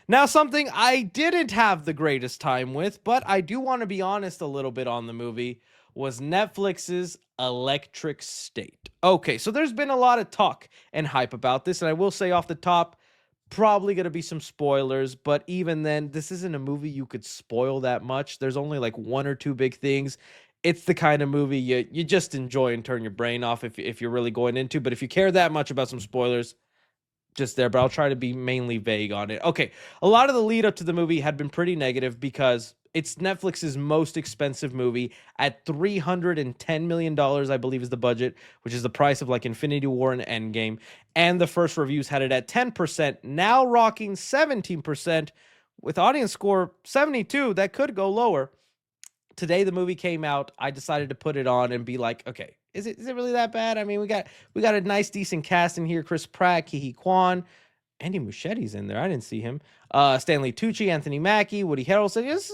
Now, something I didn't have the greatest time with, but I do want to be honest a little bit on the movie, was Netflix's Electric State. Okay, so there's been a lot of talk and hype about this, and I will say off the top, probably going to be some spoilers, but even then, this isn't a movie you could spoil that much. There's only like one or two big things. It's the kind of movie you just enjoy and turn your brain off if you're really going into. But if you care that much about some spoilers, just there, but I'll try to be mainly vague on it. Okay, a lot of the lead up to the movie had been pretty negative because it's Netflix's most expensive movie at $310 million, I believe is the budget, which is the price of like Infinity War and Endgame. And the first reviews had it at 10%, now rocking 17%, with audience score 72. That could go lower. Today the movie came out. I decided to put it on and be like, okay, is it really that bad? I mean, we got a nice decent cast in here. Chris Pratt, Kihi Kwan, Andy Muschietti's in there. I didn't see him. Stanley Tucci, Anthony Mackie, Woody Harrelson. Yes,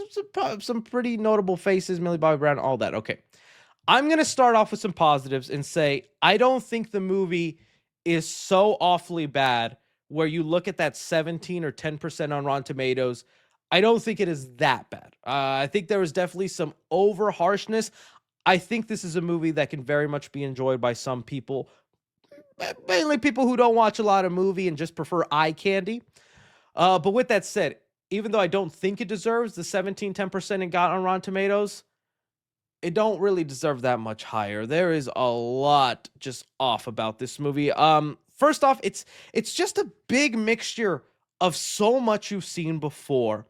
some pretty notable faces. Millie Bobby Brown, all that. Okay, I'm gonna start off with some positives and say I don't think the movie is so awfully bad where you look at that 17 or 10% on Rotten Tomatoes. I don't think it is that bad. I think there is definitely some over harshness. I think this is a movie that can very much be enjoyed by some people, mainly people who don't watch a lot of movie and just prefer eye candy. But with that said, even though I don't think it deserves the 17-10% it got on Rotten Tomatoes, it don't really deserve that much higher. There is a lot just off about this movie. First off, it's just a big mixture of so much you've seen before.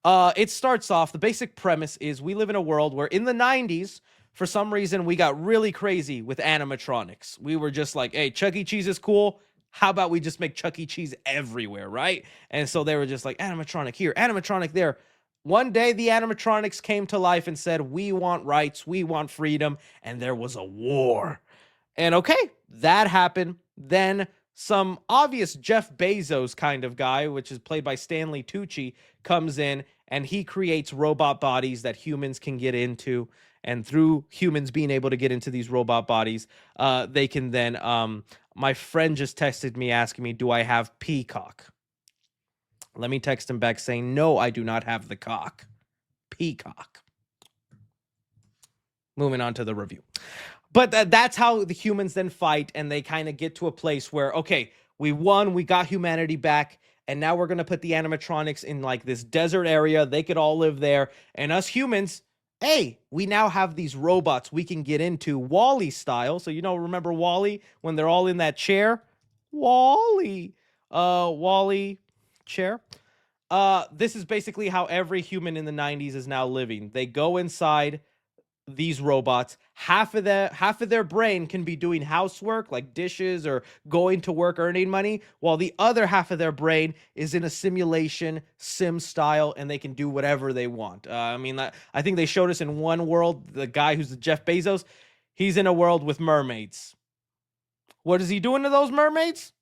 It starts off, the basic premise is we live in a world where in the 90s, for some reason, we got really crazy with animatronics. We were just like, hey, Chuck E. Cheese is cool. How about we just make Chuck E. Cheese everywhere, right? And so they were just like, animatronic here, animatronic there. One day, the animatronics came to life and said, we want rights, we want freedom, and there was a war. And okay, that happened. Then some obvious Jeff Bezos kind of guy, which is played by Stanley Tucci, comes in and he creates robot bodies that humans can get into. And through humans being able to get into these robot bodies, they can then. My friend just texted me asking me, do I have Peacock? Let me text him back saying, no, I do not have the cock. Peacock. Moving on to the review. But that's how the humans then fight, and they kind of get to a place where, okay, we won, we got humanity back, and now we're going to put the animatronics in like this desert area. They could all live there, and us humans, hey, we now have these robots we can get into Wall-E style. So, remember Wall-E when they're all in that chair? Wall-E. Wall-E chair. This is basically how every human in the 90s is now living. They go inside these robots. Half of their brain can be doing housework like dishes or going to work earning money, while the other half of their brain is in a simulation sim style, and they can do whatever they want. I think they showed us in one world, the guy who's the Jeff Bezos, he's in a world with mermaids. What is he doing to those mermaids?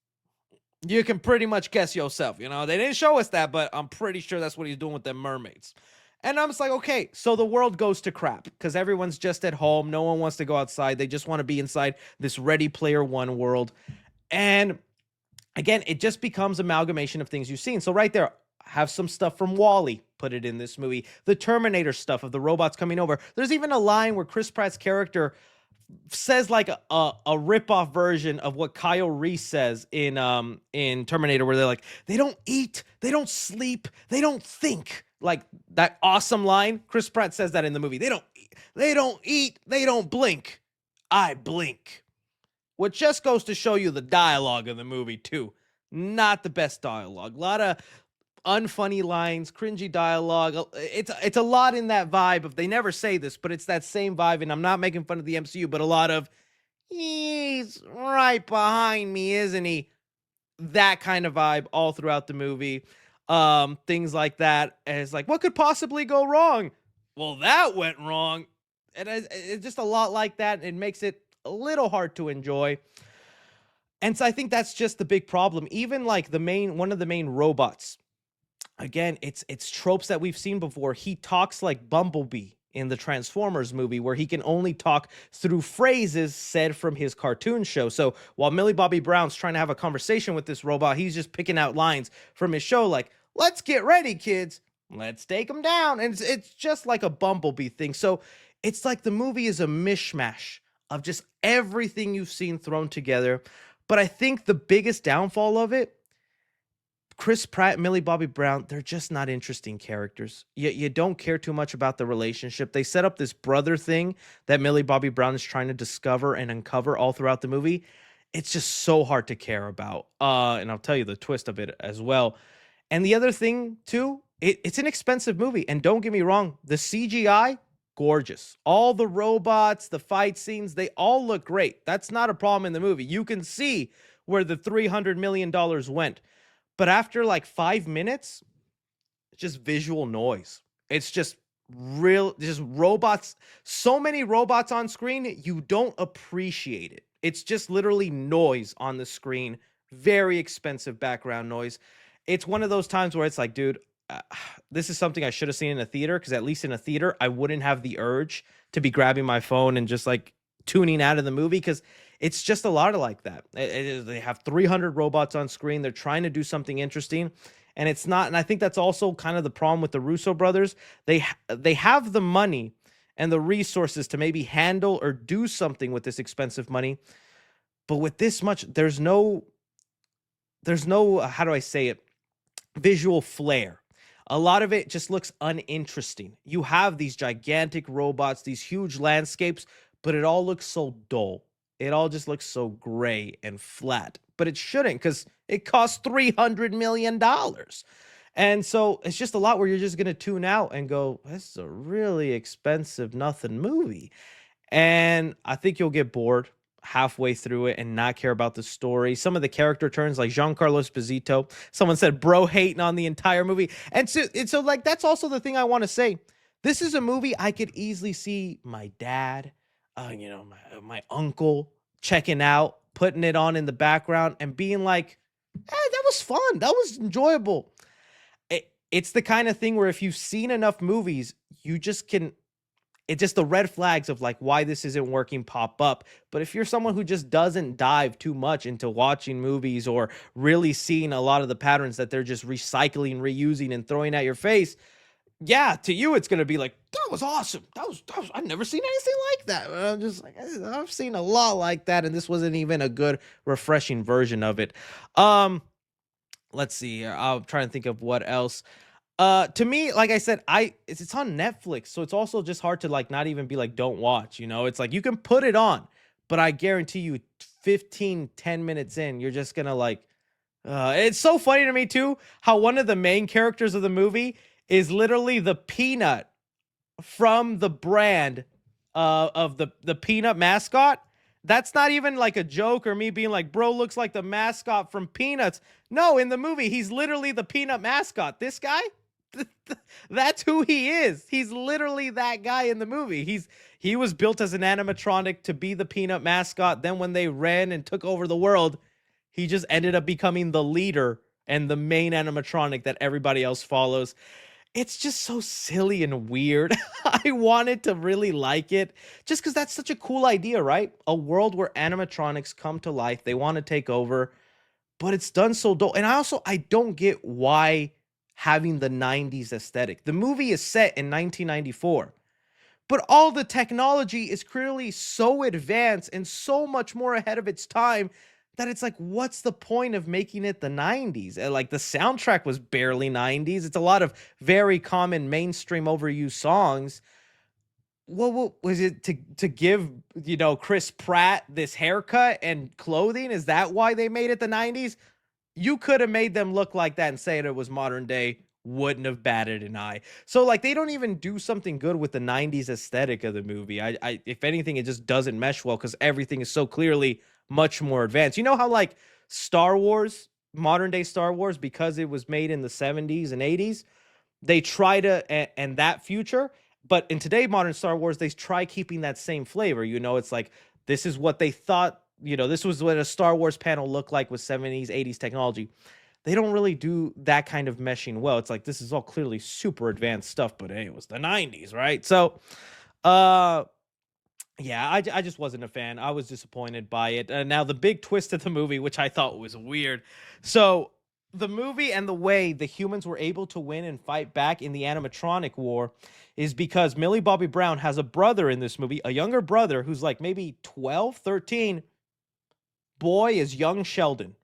You can pretty much guess yourself. They didn't show us that, but I'm pretty sure that's what he's doing with them mermaids. And I'm just like, okay, so the world goes to crap because everyone's just at home. No one wants to go outside. They just want to be inside this Ready Player One world. And again, it just becomes amalgamation of things you've seen. So right there, have some stuff from Wall-E, put it in this movie. The Terminator stuff of the robots coming over. There's even a line where Chris Pratt's character says like a rip-off version of what Kyle Reese says in Terminator, where they're like, they don't eat, they don't sleep, they don't think. Like that awesome line. Chris Pratt says that in the movie. They don't eat, they don't blink. I blink. Which just goes to show you the dialogue in the movie too. Not the best dialogue. A lot of unfunny lines, cringy dialogue. It's a lot in that vibe of, they never say this, but it's that same vibe, and I'm not making fun of the MCU, but a lot of, he's right behind me, isn't he? That kind of vibe all throughout the movie. Things like that. And it's like, what could possibly go wrong? Well, that went wrong. And it's just a lot like that. It makes it a little hard to enjoy. And so I think that's just the big problem. Even like one of the main robots, again, it's tropes that we've seen before. He talks like Bumblebee in the Transformers movie, where he can only talk through phrases said from his cartoon show. So while Millie Bobby Brown's trying to have a conversation with this robot, he's just picking out lines from his show like, Let's get ready, kids. Let's take them down. And it's just like a Bumblebee thing. So it's like the movie is a mishmash of just everything you've seen thrown together. But I think the biggest downfall of it, Chris Pratt, Millie Bobby Brown, they're just not interesting characters. You don't care too much about the relationship. They set up this brother thing that Millie Bobby Brown is trying to discover and uncover all throughout the movie. It's just so hard to care about. And I'll tell you the twist of it as well. And the other thing too, it's an expensive movie. And don't get me wrong, the CGI, gorgeous. All the robots, the fight scenes, they all look great. That's not a problem in the movie. You can see where the $300 million went. But after like 5 minutes, it's just visual noise. It's just robots. So many robots on screen, you don't appreciate it. It's just literally noise on the screen. Very expensive background noise. It's one of those times where it's like, dude, uh, this is something I should have seen in a theater, because at least in a theater, I wouldn't have the urge to be grabbing my phone and just like tuning out of the movie, because it's just a lot of like that. They have 300 robots on screen. They're trying to do something interesting, and it's not. And I think that's also kind of the problem with the Russo brothers. They have the money and the resources to maybe handle or do something with this expensive money, but with this much, there's no how do I say it, visual flair. A lot of it just looks uninteresting. You have these gigantic robots, these huge landscapes, but it all looks so dull. It all just looks so gray and flat. But it shouldn't, because it costs $300 million. And so it's just a lot where you're just going to tune out and go, this is a really expensive nothing movie. And I think you'll get bored halfway through it and not care about the story. Some of the character turns, like Giancarlo Esposito, someone said bro hating on the entire movie. And so like that's also the thing I want to say. This is a movie I could easily see my dad, my uncle checking out, putting it on in the background and being like, that was fun. That was enjoyable. It's the kind of thing where if you've seen enough movies, you just can, it just the red flags of like why this isn't working pop up. But if you're someone who just doesn't dive too much into watching movies or really seeing a lot of the patterns that they're just recycling, reusing, and throwing at your face, yeah, to you it's gonna be like, that was awesome. That was I've never seen anything like that. And I'm just like, I've seen a lot like that, and this wasn't even a good, refreshing version of it. Um, let's see here. I'll try and think of what else. To me, like I said, it's on Netflix, so it's also just hard to like not even be like don't watch, you know? It's like you can put it on, but I guarantee you 15, 10 minutes in, you're just gonna like it's so funny to me too how one of the main characters of the movie is literally the peanut from the brand of the peanut mascot. That's not even like a joke or me being like, bro looks like the mascot from Peanuts. No, in the movie, he's literally the peanut mascot. This guy, that's who he is. He's literally that guy in the movie. He was built as an animatronic to be the peanut mascot. Then when they ran and took over the world, he just ended up becoming the leader and the main animatronic that everybody else follows. It's just so silly and weird. I wanted to really like it just because that's such a cool idea, right? A world where animatronics come to life, they want to take over, but it's done so dull. And I don't get why having the 90s aesthetic. The movie is set in 1994, but all the technology is clearly so advanced and so much more ahead of its time that it's like, what's the point of making it the 90s? Like the soundtrack was barely 90s. It's a lot of very common mainstream overused songs. What was it to give, Chris Pratt this haircut and clothing? Is that why they made it the 90s? You could have made them look like that and say it was modern day, wouldn't have batted an eye. So like they don't even do something good with the 90s aesthetic of the movie. I if anything, it just doesn't mesh well because everything is so clearly much more advanced. You know how like Star Wars, modern day Star Wars, because it was made in the 70s and 80s, they try to and that future, but in today modern Star Wars, they try keeping that same flavor. It's like this is what they thought, this was what a Star Wars panel looked like with 70s, 80s technology. They don't really do that kind of meshing well. It's like this is all clearly super advanced stuff, but hey, it was the 90s, right? So, uh yeah, I just wasn't a fan. I was disappointed by it. Now the big twist of the movie, which I thought was weird. So The movie and the way the humans were able to win and fight back in the animatronic war is because Millie Bobby Brown has a brother in this movie, a younger brother who's like maybe 12, 13. Boy is young Sheldon.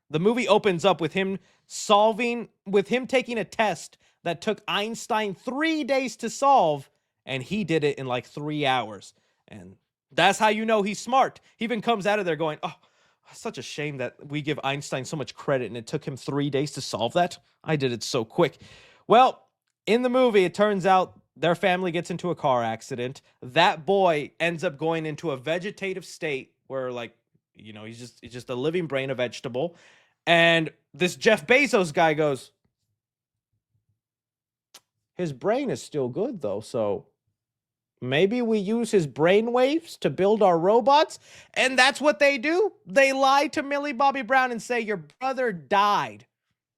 The movie opens up with him taking a test that took Einstein 3 days to solve, and he did it in like 3 hours. And that's how you know he's smart. He even comes out of there going, "Oh, such a shame that we give Einstein so much credit and it took him 3 days to solve that. I did it so quick." Well, in the movie, it turns out their family gets into a car accident. That boy ends up going into a vegetative state where, like, he's just a living brain, a vegetable. And this Jeff Bezos guy goes, his brain is still good though, so maybe we use his brain waves to build our robots. And that's what they do. They lie to Millie Bobby Brown and say, your brother died,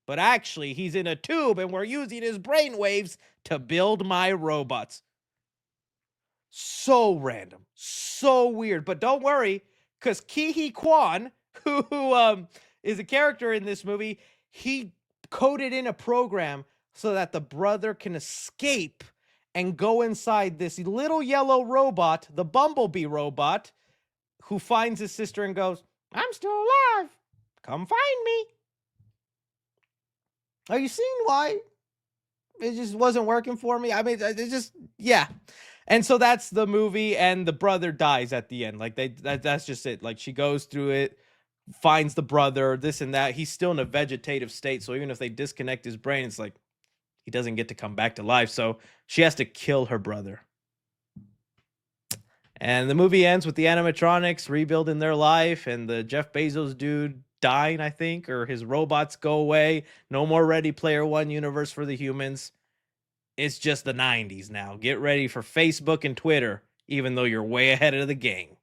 but actually he's in a tube and we're using his brain waves to build my robots. So random, so weird. But don't worry, because Ki Kwan, who is a character in this movie, he coded in a program so that the brother can escape and go inside this little yellow robot, the Bumblebee robot, who finds his sister and goes, I'm still alive. Come find me. Are you seeing why it just wasn't working for me? I mean, yeah. And so that's the movie, and the brother dies at the end. Like that's just it. Like she goes through it, finds the brother, this and that. He's still in a vegetative state, so even if they disconnect his brain, it's like he doesn't get to come back to life. So she has to kill her brother. And the movie ends with the animatronics rebuilding their life, and the Jeff Bezos dude dying, I think, or his robots go away. No more Ready Player One universe for the humans. It's just the 90s now. Get ready for Facebook and Twitter, even though you're way ahead of the game.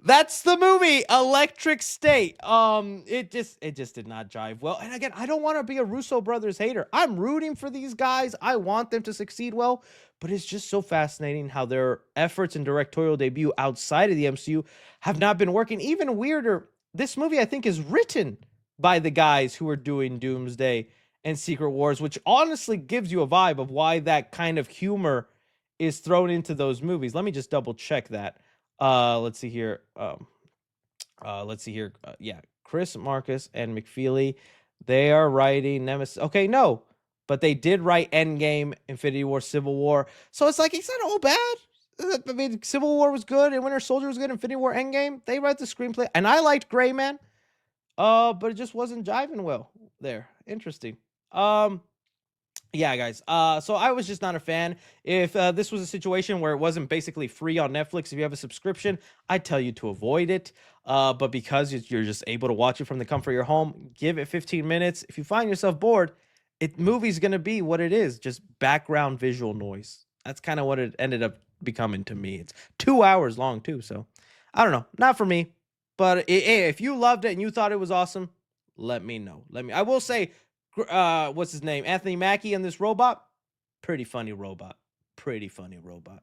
That's the movie Electric State. It just did not jive well. And again, I don't want to be a Russo brothers hater. I'm rooting for these guys. I want them to succeed well, but it's just so fascinating how their efforts and directorial debut outside of the MCU have not been working. Even weirder, this movie I think is written by the guys who are doing Doomsday and Secret Wars, which honestly gives you a vibe of why that kind of humor is thrown into those movies. Let me just double check that. Let's see here. Yeah, Chris Marcus and McFeely, they are writing Nemesis. Okay, no, but they did write Endgame, Infinity War, Civil War. So it's like it's not all bad. I mean, Civil War was good, and Winter Soldier was good. Infinity War, Endgame, they write the screenplay, and I liked Gray Man. But it just wasn't jiving well there. Interesting. Um, yeah, guys. So I was just not a fan. If this was a situation where it wasn't basically free on Netflix, if you have a subscription, I'd tell you to avoid it. But because you're just able to watch it from the comfort of your home, give it 15 minutes. If you find yourself bored, movie's gonna be what it is, just background visual noise. That's kind of what it ended up becoming to me. It's 2 hours long too, so I don't know, not for me. But if you loved it and you thought it was awesome, let me know. I will say, what's his name? Anthony Mackie and this robot, pretty funny robot. Pretty funny robot.